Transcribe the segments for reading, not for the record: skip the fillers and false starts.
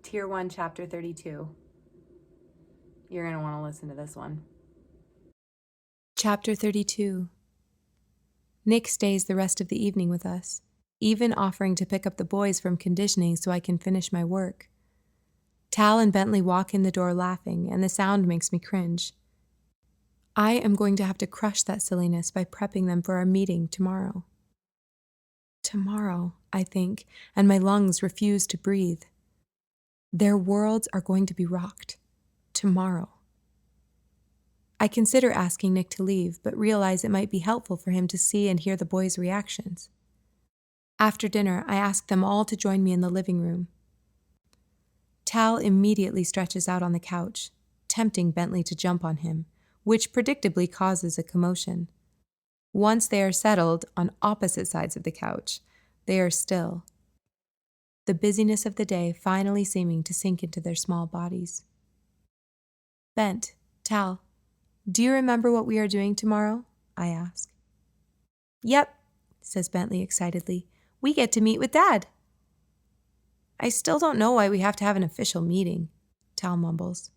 Tier 1, Chapter 32. You're going to want to listen to this one. Chapter 32. Nick stays the rest of the evening with us, even offering to pick up the boys from conditioning so I can finish my work. Tal and Bentley walk in the door laughing, and the sound makes me cringe. I am going to have to crush that silliness by prepping them for our meeting tomorrow. Tomorrow, I think, and my lungs refuse to breathe. Their worlds are going to be rocked. Tomorrow. I consider asking Nick to leave, but realize it might be helpful for him to see and hear the boys' reactions. After dinner, I ask them all to join me in the living room. Tal immediately stretches out on the couch, tempting Bentley to jump on him, which predictably causes a commotion. Once they are settled on opposite sides of the couch, they are still. The busyness of the day finally seeming to sink into their small bodies. Bent, Tal, do you remember what we are doing tomorrow? I ask. Yep, says Bentley excitedly. We get to meet with Dad. I still don't know why we have to have an official meeting, Tal mumbles.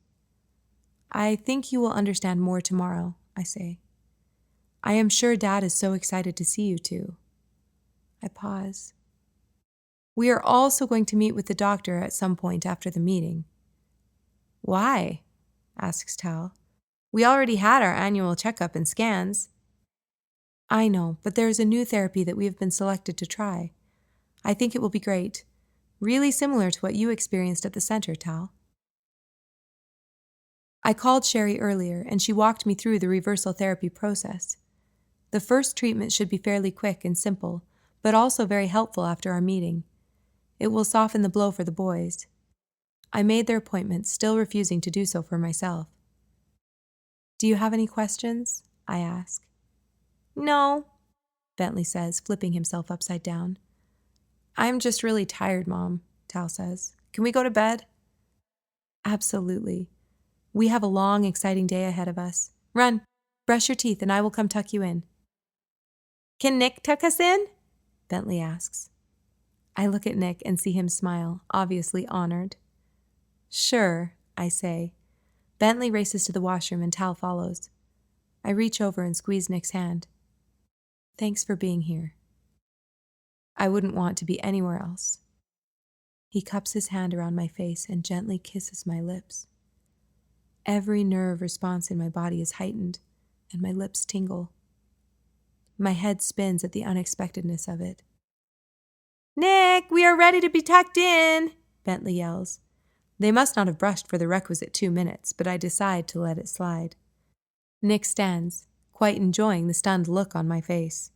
I think you will understand more tomorrow, I say. I am sure Dad is so excited to see you two. I pause. We are also going to meet with the doctor at some point after the meeting. Why? Asks Tal. We already had our annual checkup and scans. I know, but there is a new therapy that we have been selected to try. I think it will be great. Really similar to what you experienced at the center, Tal. I called Sherry earlier, and she walked me through the reversal therapy process. The first treatment should be fairly quick and simple, but also very helpful after our meeting. It will soften the blow for the boys. I made their appointment, still refusing to do so for myself. Do you have any questions? I ask. No, Bentley says, flipping himself upside down. I'm just really tired, Mom, Tal says. Can we go to bed? Absolutely. We have a long, exciting day ahead of us. Run, brush your teeth, and I will come tuck you in. Can Nick tuck us in? Bentley asks. I look at Nick and see him smile, obviously honored. Sure, I say. Bentley races to the washroom and Tal follows. I reach over and squeeze Nick's hand. Thanks for being here. I wouldn't want to be anywhere else. He cups his hand around my face and gently kisses my lips. Every nerve response in my body is heightened, and my lips tingle. My head spins at the unexpectedness of it. Nick, we are ready to be tucked in, Bentley yells. They must not have brushed for the requisite 2 minutes, but I decide to let it slide. Nick stands, quite enjoying the stunned look on my face,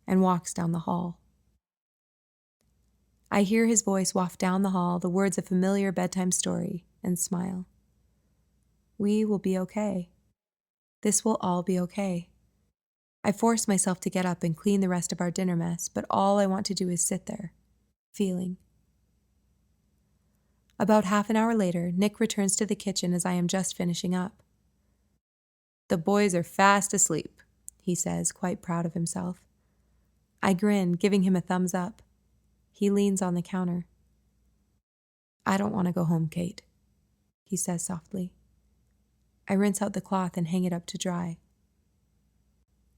and walks down the hall. I hear his voice waft down the hall the words of a familiar bedtime story, and smile. We will be okay. This will all be okay. I force myself to get up and clean the rest of our dinner mess, but all I want to do is sit there, feeling. About half an hour later, Nick returns to the kitchen as I am just finishing up. The boys are fast asleep, he says, quite proud of himself. I grin, giving him a thumbs up. He leans on the counter. I don't want to go home, Kate, he says softly. I rinse out the cloth and hang it up to dry.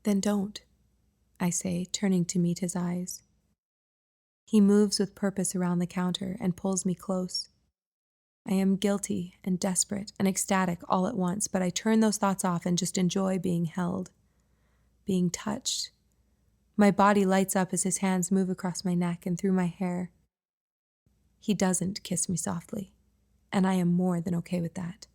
Then don't, I say, turning to meet his eyes. He moves with purpose around the counter and pulls me close. I am guilty and desperate and ecstatic all at once, but I turn those thoughts off and just enjoy being held, being touched. My body lights up as his hands move across my neck and through my hair. He doesn't kiss me softly, and I am more than okay with that.